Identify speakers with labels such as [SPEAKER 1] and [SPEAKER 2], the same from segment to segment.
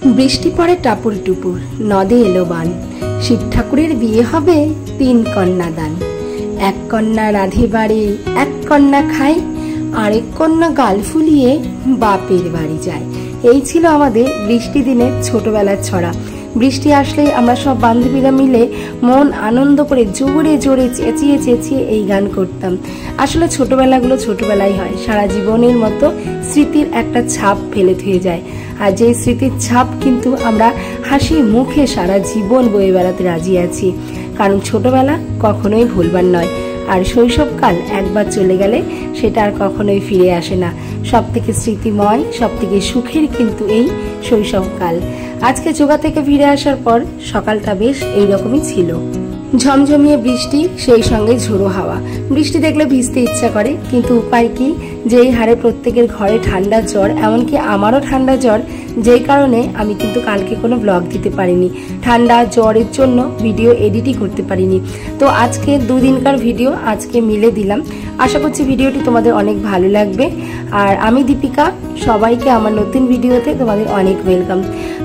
[SPEAKER 1] বৃষ্টি পড়ে টাপুর টুপুর, নদে এলো বান। শিব ঠাকুরের বিয়ে হবে 3 কন্যা দান। 1 কন্যা রাধে বাড়ি, 1 কন্যা খায়, আরেক কন্যা গাল ফুলিয়ে বাপের বাড়ি যায়। এই ছিল আমাদের বৃষ্টি দিনের ছোটবেলার ছড়া। বৃষ্টি আসলেই আমরা সব বান্ধবীরা মিলে মন আনন্দ করে জোরে জোরে চেঁচিয়ে চেঁচিয়ে এই গান করতাম। আসলে ছোটবেলাগুলো ছোটবেলায় হয়, সারা জীবনের মতো স্মৃতির একটা ছাপ ফেলে থুয়ে যায়। আর যে স্মৃতির ছাপ কিন্তু আমরা হাসি মুখে সারা জীবন বয়ে বেড়াতে রাজি আছি, কারণ ছোটবেলা কখনোই ভুলবার নয়। আর শৈশবকাল একবার চলে গেলে সেটা আর কখনোই ফিরে আসে না। সব থেকে স্মৃতিময়, সব থেকে সুখের কিন্তু এই শৈশবকাল। আজকে যোগা থেকে ফিরে আসার পর সকালটা বেশ এইরকমই ছিল। ঝমঝমিয়ে বৃষ্টি, সেই সঙ্গে ঝোড়ো হাওয়া। বৃষ্টি দেখলে ভিজতে ইচ্ছা করে, কিন্তু উপায় কি? যেই হারে প্রত্যেকের ঘরে ঠান্ডা জ্বর, এমনকি আমারও ঠান্ডা জ্বর, যেই কারণে আমি কিন্তু কালকে কোনো ব্লগ দিতে পারিনি। ঠান্ডা জ্বরের জন্য ভিডিও এডিটই করতে পারিনি। তো আজকে 2 দিনকার ভিডিও আজকে মিলে দিলাম। আশা করছি ভিডিওটি তোমাদের অনেক ভালো লাগবে। আর আমি দীপিকা, সবাইকে আমার নতুন ভিডিওতে তোমাদের অনেক ওয়েলকাম।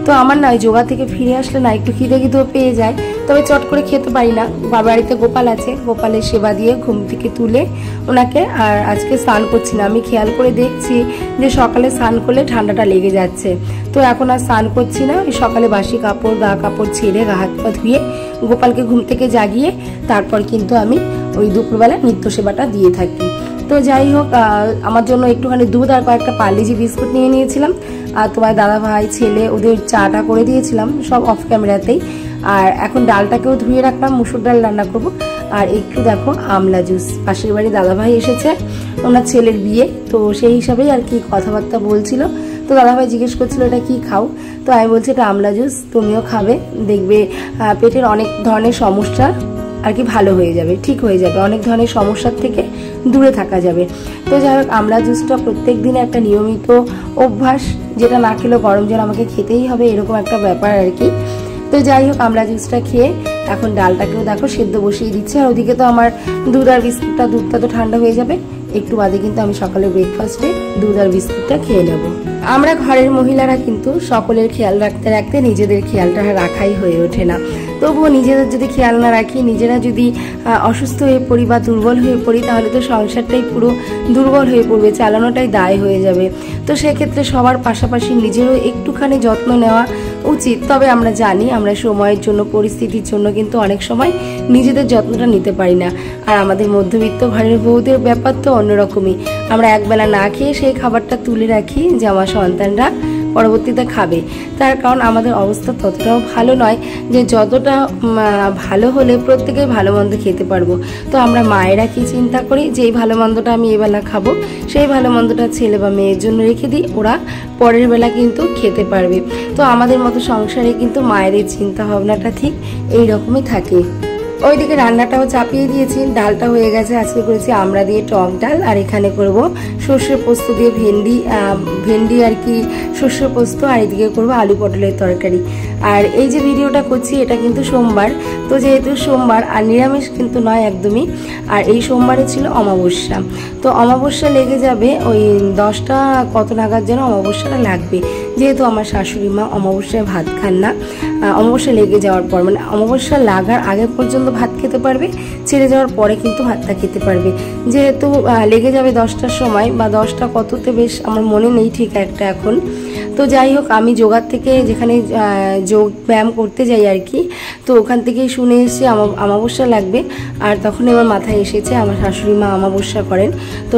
[SPEAKER 1] তো আমার নয়, যোগা থেকে ফিরে আসলে না একটু খিদে পেয়ে যায়, তবে চট করে খেতে পারি না। বাড়িতে গোপাল আছে, গোপালের সেবা দিয়ে ঘুম থেকে তুলে ওনাকে, আর আজকে স্নান করছি না। আমি খেয়াল করে দেখছি যে সকালে স্নান করলে ঠান্ডাটা লেগে যাচ্ছে, তো এখন আর স্নান করছি না। ওই সকালে বাসি কাপড়, গা কাপড় ছেড়ে গা হাত পা ধুয়ে গোপালকে ঘুম থেকে জাগিয়ে তারপর কিন্তু আমি ওই দুপুরবেলা নিত্য সেবাটা দিয়ে থাকি। তো যাই হোক, আমার জন্য একটুখানি দুধ আর কয়েকটা পার্লেজি বিস্কুট নিয়ে নিয়েছিলাম। আর তোমার দাদা ভাই ছেলে ওদের চাটা করে দিয়েছিলাম, সব অফ ক্যামেরাতেই। আর এখন ডালটাকেও ধুয়ে রাখলাম, মুসুর ডাল রান্না করব। আর একটু দেখো আমলা জুস, পাশের বাড়ি দাদাভাই এসেছে, ওনার ছেলের বিয়ে, তো সেই হিসাবেই আর কি কথাবার্তা বলছিল। তো দাদাভাই জিজ্ঞেস করছিল এটা কি খাও, তো আমি বলছি এটা আমলা জুস, তুমিও খাবে, দেখবে পেটের অনেক ধরনের সমস্যা আর কি ভালো হয়ে যাবে, ঠিক হয়ে যাবে, অনেক ধরনের সমস্যার থেকে দূরে থাকা যাবে। তো যাই হোক, আমলা জুসটা প্রত্যেক দিনে একটা নিয়মিত অভ্যাস, যেটা না খেলেও গরম জল আমাকে খেতেই হবে, এরকম একটা ব্যাপার আর কি। তো যাই হোক, আমলা জুসটা খেয়ে এখন ডালটাকেও দেখো সেদ্ধ বসিয়ে দিচ্ছে। আর ওদিকে তো আমার দুধ আর বিস্কুটটা, দুধটা তো ঠান্ডা হয়ে যাবে, একটু বাদে কিন্তু আমি সকালে ব্রেকফাস্টে দুধ আর বিস্কুটটা খেয়ে নেব। আমরা ঘরের মহিলারা কিন্তু সকলের খেয়াল রাখতে রাখতে নিজেদের খেয়ালটা রাখাই হয়ে ওঠে না। তবুও নিজেদের যদি খেয়াল না রাখি, নিজেরা যদি অসুস্থ হয়ে পড়ি বা দুর্বল হয়ে পড়ি, তাহলে তো সংসারটাই পুরো দুর্বল হয়ে পড়বে, চালানোটাই দায় হয়ে যাবে। তো সেক্ষেত্রে সবার পাশাপাশি নিজেরও একটুখানি যত্ন নেওয়া উচিত। তবে আমরা জানি আমরা সময়ের জন্য, পরিস্থিতির জন্য কিন্তু অনেক সময় নিজেদের যত্নটা নিতে পারি না। আর আমাদের মধ্যবিত্ত ঘরের বউদের ব্যাপার তো অন্যরকমই। আমরা একবেলা না খেয়ে সেই খাবারটা তুলে রাখি যে আমার সন্তানরা পরবর্তীতে খাবে। তার কারণ আমাদের অবস্থা ততটাও ভালো নয় যে যতটা ভালো হলে প্রত্যেকেই ভালো মন্দ খেতে পারবো। তো আমরা মায়েরা কি চিন্তা করি যে এই ভালো মন্দটা আমি এবেলা খাবো, সেই ভালো মন্দটা ছেলে বা মেয়ের জন্য রেখে দিই, ওরা পরের বেলা কিন্তু খেতে পারবে। তো আমাদের মতো সংসারে কিন্তু মায়েদের চিন্তা ভাবনাটা ঠিক এই রকমই থাকে। ওইদিকে রান্নাটাও চাপিয়ে দিয়েছি, ডালটা হয়ে গেছে। আজকে করেছি আমড়া দিয়ে টক ডাল, আর এখানে করব সর্ষের পোস্ত দিয়ে ভেন্ডি আর কি সর্ষের পোস্ত, আর এদিকে করবো আলু পটলের তরকারি। আর এই যে ভিডিওটা করছি এটা কিন্তু সোমবার, তো যেহেতু সোমবার আর নিরামিষ কিন্তু নয় একদমই। আর এই সোমবারে ছিল অমাবস্যা, তো অমাবস্যা লেগে যাবে ওই 10টা কত নাগাদ যেন অমাবস্যাটা লাগবে। যেহেতু আমার শাশুড়ি মা অমাবস্যায় ভাত খান না, অমাবস্যা লেগে যাওয়ার পর, মানে অমাবস্যা লাগার আগে পর্যন্ত ভাত খেতে পারবে, ছেড়ে যাওয়ার পরে কিন্তু ভাতটা খেতে পারবে। যেহেতু লেগে যাবে 10টার সময় বা 10টা কততে বেশ আমার মনে নেই ঠিক একটা এখন। তো যাই হোক, আমি যোগার থেকে যেখানে যোগ ব্যায়াম করতে যাই আর কি, তো ওখান থেকেই শুনে এসেছি অমাবস্যা লাগবে। আর তখন আমার মাথায় এসেছে আমার শাশুড়ি মা অমাবস্যা করেন, তো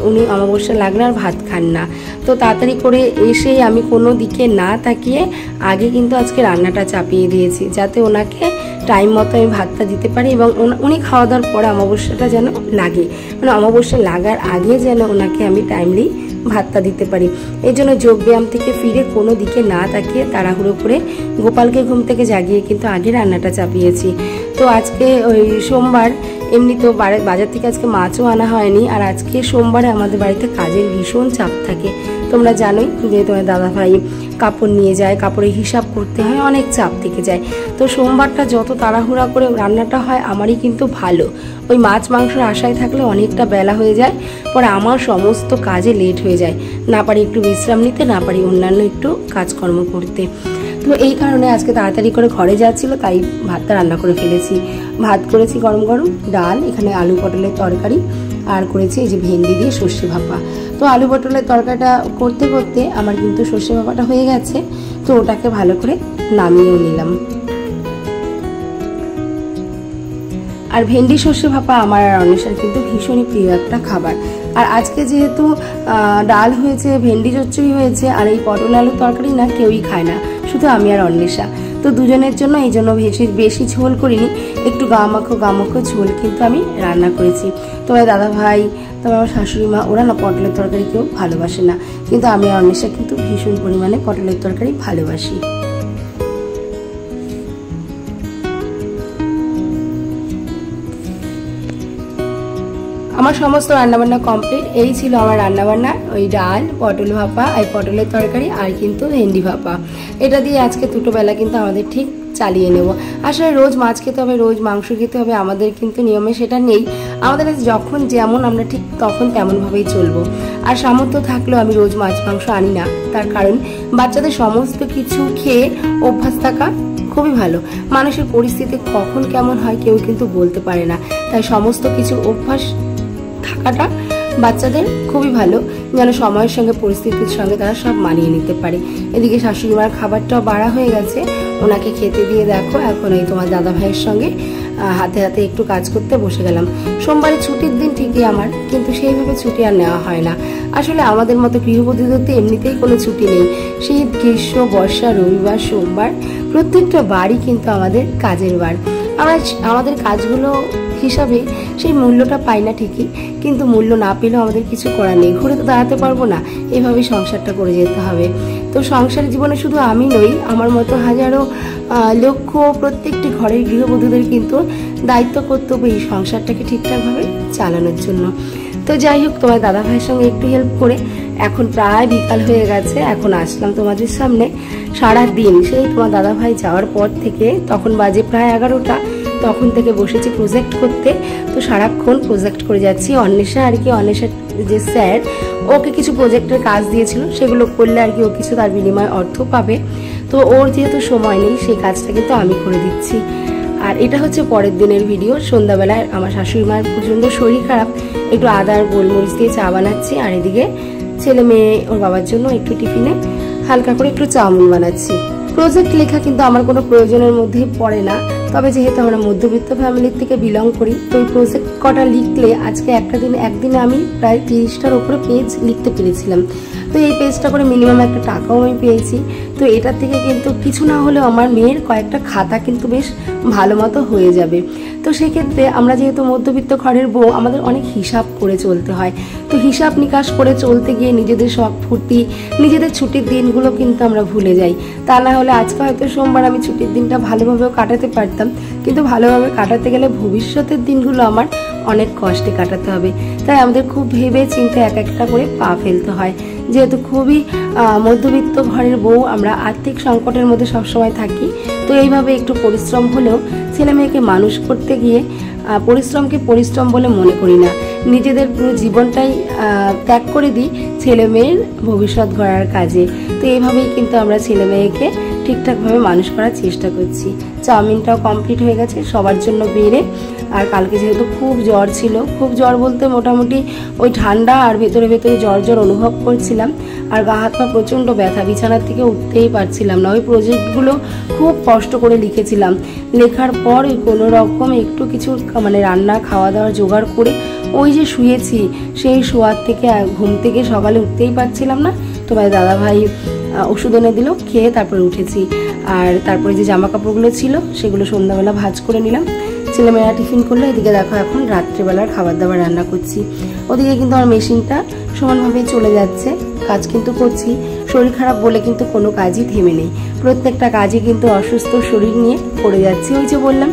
[SPEAKER 1] উনি অমাবস্যা লাগলে আর ভাত খান না। তো তাড়াতাড়ি করে এসেই আমি কোনো দিকে না তাকিয়ে আগে কিন্তু আজকে রান্নাটা চাপিয়ে দিয়েছি, যাতে ওনাকে টাইম মতো আমি ভাতটা দিতে পারি এবং উনি খাওয়া দাওয়ার পরে অমাবস্যাটা যেন লাগে, মানে অমাবস্যা লাগার আগে যেন ওনাকে আমি টাইমলি ভাতটা দিতে পারি। এই জন্য যোগব্যায়াম থেকে ফিরে কোনো দিকে না তাকিয়ে তাড়াহুড়ো করে গোপালকে ঘুম থেকে জাগিয়ে কিন্তু আগে রান্নাটা চাপিয়েছি। তো আজকে ওই সোমবার, এমনি তো বাজার থেকে আজকে মাছও আনা হয়নি। আর আজকে সোমবারে আমাদের বাড়িতে কাজের ভীষণ চাপ থাকে, তোমরা জানোই যে তোমার দাদাভাই কাপড় নিয়ে যায়, কাপড়ের হিসাব করতে হয়, অনেক চাপ থেকে যায়। তো সোমবারটা যত তাড়াহুড়া করে রান্নাটা হয় আমারই কিন্তু ভালো। ওই মাছ মাংসের আশায় থাকলে অনেকটা বেলা হয়ে যায়, পরে আমার সমস্ত কাজে লেট হয়ে যায়, না পারি একটু বিশ্রাম নিতে, না পারি অন্যান্য একটু কাজকর্ম করতে। তো এই কারণে আজকে তাড়াতাড়ি করে ঘরে যাচ্ছিলো, তাই ভাতটা রান্না করে ফেলেছি। ভাত করেছি গরম গরম, ডাল, এখানে আলু পটলের তরকারি, আর করেছি এই যে ভেন্ডি দিয়ে সর্ষে ভাপা। তো আলু পটলের তরকারিটা করতে করতে আমার কিন্তু সর্ষে ভাপাটা হয়ে গেছে, তো ওটাকে ভালো করে নামিয়েও নিলাম। আর ভেন্ডি সর্ষে ভাপা আমার আর অন্বেষার কিন্তু ভীষণই প্রিয় একটা খাবার। আর আজকে যেহেতু ডাল হয়েছে, ভেন্ডি চচ্চড়ি হয়েছে, আর এই পটল আলুর তরকারি না কেউই খায় না, শুধু আমি আর অন্বেষা। তো দুজনের জন্য এই জন্য বেশি ঝোল করিনি, একটু গামাখো ঝোল কিন্তু আমি রান্না করেছি। তোমার দাদা ভাই, তবে আমার শাশুড়ি মা, ওরা না পটলের তরকারি কেউ ভালোবাসে না, কিন্তু আমি আর অন্বেষা কিন্তু ভীষণ পরিমাণে পটলের তরকারি ভালোবাসি। আমার সমস্ত রান্নাবান্না কমপ্লিট। এই ছিল আমার রান্নাবান্না, ওই ডাল, পটল ভাপা, এই পটলের তরকারি, আর কিন্তু ভেন্ডি ভাপা। এটা দিয়ে আজকে দুটো বেলা কিন্তু আমাদের ঠিক চালিয়ে নেব। আসলে রোজ মাছ খেতে হবে, রোজ মাংস খেতে হবে, আমাদের কিন্তু নিয়মে সেটা নেই। আমাদের যখন যেমন আমরা ঠিক তখন তেমনভাবেই চলবো। আর সামর্থ্য থাকলেও আমি রোজ মাছ মাংস আনি না, তার কারণ বাচ্চাদের সমস্ত কিছু খেয়ে অভ্যাস থাকা খুবই ভালো। মানুষের পরিস্থিতি কখন কেমন হয় কেউ কিন্তু বলতে পারে না, তাই সমস্ত কিছু অভ্যাস থাকাটা বাচ্চাদের খুবই ভালো, যেন সময়ের সঙ্গে পরিস্থিতির সঙ্গে তারা সব মানিয়ে নিতে পারে। এদিকে শাশুড়ি মার খাবারটাও বাড়া হয়ে গেছে, ওনাকে খেতে দিয়ে দেখো এখন এই তোমার দাদা ভাইয়ের সঙ্গে হাতে হাতে একটু কাজ করতে বসে গেলাম। সোমবারে ছুটির দিন ঠিকই আমার, কিন্তু সেইভাবে ছুটি আর নেওয়া হয় না। আসলে আমাদের মতো গৃহবধূদের তো এমনিতেই কোনো ছুটি নেই। শীত, গ্রীষ্ম, বর্ষা, রবিবার, সোমবার, প্রত্যেকটা বারই কিন্তু আমাদের কাজের বার। আমাদের কাজগুলো হিসাবে সেই মূল্যটা পাই না ঠিকই, কিন্তু মূল্য না পেলেও আমাদের কিছু করার নেই, ঘুরে তো দাঁড়াতে পারবো না, এভাবেই সংসারটা করে যেতে হবে। তো সংসারের জীবনে শুধু আমি নই, আমার মতো হাজারো লক্ষ প্রত্যেকটি ঘরের গৃহবধূদের কিন্তু দায়িত্ব কর্তব্য এই সংসারটাকে ঠিকঠাকভাবে চালানোর জন্য। তো যাই হোক, তোমার দাদা ভাইয়ের সঙ্গে একটু হেল্প করে এখন প্রায় বিকাল হয়ে গেছে, এখন আসলাম তোমাদের সামনে। সারা দিন সেই তোমার দাদা ভাই যাওয়ার পর থেকে, তখন বাজে প্রায় 11টা, তখন থেকে বসেছি প্রজেক্ট করতে। তো সারাক্ষণ প্রজেক্ট করে যাচ্ছি। অন্বেষা আর কি, অন্বেষার যে স্যার ওকে কিছু প্রজেক্টের কাজ দিয়েছিল, সেগুলো করলে আর কি ও কিছু তার বিনিময়ে অর্থ পাবে। তো ওর যেহেতু সময় নেই, সেই কাজটা কিন্তু আমি করে দিচ্ছি। আর এটা হচ্ছে পরের দিনের ভিডিও। সন্ধ্যাবেলায় আমার শাশুড়ি মার প্রচণ্ড শরীর খারাপ, একটু আদা আর গোলমরিচ দিয়ে চা বানাচ্ছি, আর এদিকে ছেলে মেয়ে ওর বাবার জন্য একটু টিফিনে হালকা করে একটু চাউমিন বানাচ্ছি। প্রজেক্ট লেখা কিন্তু আমার কোনো প্রয়োজনের মধ্যেই পড়ে না, তবে যেহেতু আমরা মধ্যবিত্ত ফ্যামিলির থেকে বিলং করি, তো এই প্রজেক্ট কটা লিখলে আজকে একদিনে আমি প্রায় 30টার উপরে পেজ লিখতে পেরেছিলাম। তো এই পেজটা করে মিনিমাম একটা টাকাও আমি পেয়েছি। তো এটার থেকে কিন্তু কিছু না হলেও আমার মেয়ের কয়েকটা খাতা কিন্তু বেশ ভালো মতো হয়ে যাবে। তো সেক্ষেত্রে আমরা যেহেতু মধ্যবিত্ত ঘরের বউ, আমাদের অনেক হিসাব করে চলতে হয়। তো হিসাব নিকাশ করে চলতে গিয়ে নিজেদের শখ ফুর্তি, নিজেদের ছুটির দিনগুলো কিন্তু আমরা ভুলে যাই। তা না হলে আজকে হয়তো সোমবার আমি ছুটির দিনটা ভালোভাবেও কাটাতে পারতাম, কিন্তু ভালোভাবে কাটাতে গেলে ভবিষ্যতের দিনগুলো আমার অনেক কষ্টে কাটাতে হবে। তাই আমাদের খুব ভেবে চিন্তে এক একটা করে পা ফেলতে হয়। যেহেতু খুবই মধ্যবিত্ত ঘরের বউ, আমরা আর্থিক সংকটের মধ্যে সবসময় থাকি। তো এইভাবে একটু পরিশ্রম হলেও ছেলে মেয়েকে মানুষ করতে গিয়ে পরিশ্রমকে পরিশ্রম বলে মনে করি না, নিজেদের পুরো জীবনটাই ত্যাগ করে দিই ছেলে মেয়ের ভবিষ্যৎ গড়ার কাজে। তো এইভাবেই কিন্তু আমরা ছেলে মেয়েকে ঠিকঠাকভাবে মানুষ করার চেষ্টা করছি। চাউমিনটাও কমপ্লিট হয়ে গেছে সবার জন্য বেড়ে। আর কালকে যেহেতু খুব জ্বর ছিল, খুব জ্বর বলতে মোটামুটি ওই ঠান্ডা আর ভেতরে ভেতরে জ্বর অনুভব করছিলাম, আর গা হাত পা প্রচণ্ড ব্যথা, বিছানার থেকে উঠতেই পারছিলাম না। ওই প্রজেক্টগুলো খুব কষ্ট করে লিখেছিলাম, লেখার পর কোনো রকম একটু কিছু মানে রান্না খাওয়া দাওয়ার জোগাড় করে ওই যে শুয়েছি, সেই শোয়ার থেকে ঘুম থেকে সকালে উঠতেই পারছিলাম না। তোমার দাদাভাই ওষুধ এনে দিল, খেয়ে তারপরে উঠেছি। আর তারপরে যে জামা কাপড়গুলো ছিল সেগুলো সন্ধ্যাবেলা ভাঁজ করে নিলাম। ছেলেমেয়েরা টিফিন করলো, এদিকে দেখো এখন রাত্রিবেলার খাবার দাবার রান্না করছি। ওদিকে কিন্তু আমার মেশিনটা সমানভাবেই চলে যাচ্ছে, কাজ কিন্তু করছি। শরীর খারাপ বলে কিন্তু কোনো কাজই থেমে নেই, প্রত্যেকটা কাজই কিন্তু অসুস্থ শরীর নিয়ে করে যাচ্ছি। ওই যে বললাম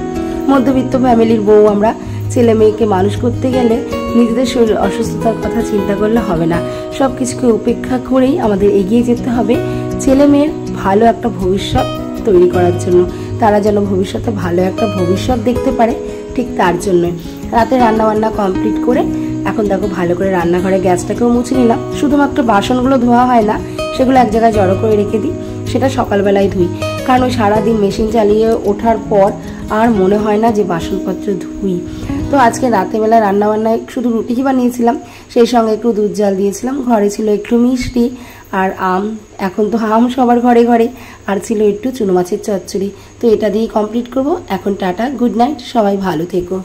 [SPEAKER 1] মধ্যবিত্ত ফ্যামিলির বউ আমরা, ছেলে মেয়েকে মানুষ করতে গেলে নিজেদের শরীর অসুস্থতার কথা চিন্তা করলে হবে না, সব কিছুকে উপেক্ষা করেই আমাদের এগিয়ে যেতে হবে ছেলে মেয়ের ভালো একটা ভবিষ্যৎ তৈরি করার জন্য। তারা যেন ভবিষ্যতে ভালো একটা ভবিষ্যৎ দেখতে পারে, ঠিক তার জন্যই। রাতে রান্নাবান্না কমপ্লিট করে এখন দেখো ভালো করে রান্নাঘরে গ্যাসটাকেও মুছে নিলাম। শুধুমাত্র বাসনগুলো ধোয়া হয় না, সেগুলো এক জায়গায় জড়ো করে রেখে দিই, সেটা সকালবেলায় ধুই। কারণ ওই সারাদিন মেশিন চালিয়ে ওঠার পর আর মনে হয় না যে বাসনপত্র ধুই। তো আজকে রাতেবেলা রান্নাবান্নায় শুধু রুটি বানিয়েছিলাম, সেই সঙ্গে একটু দুধ জাল দিয়েছিলাম। ঘরে ছিল একটু মিষ্টি আর আম, এখন তো আম সবার ঘরে ঘরে, আর ছিল একটু চুনো মাছের চচ্চড়ি। তো এটা দিয়েই কমপ্লিট করব এখন। টাটা, গুড নাইট, সবাই ভালো থেকো।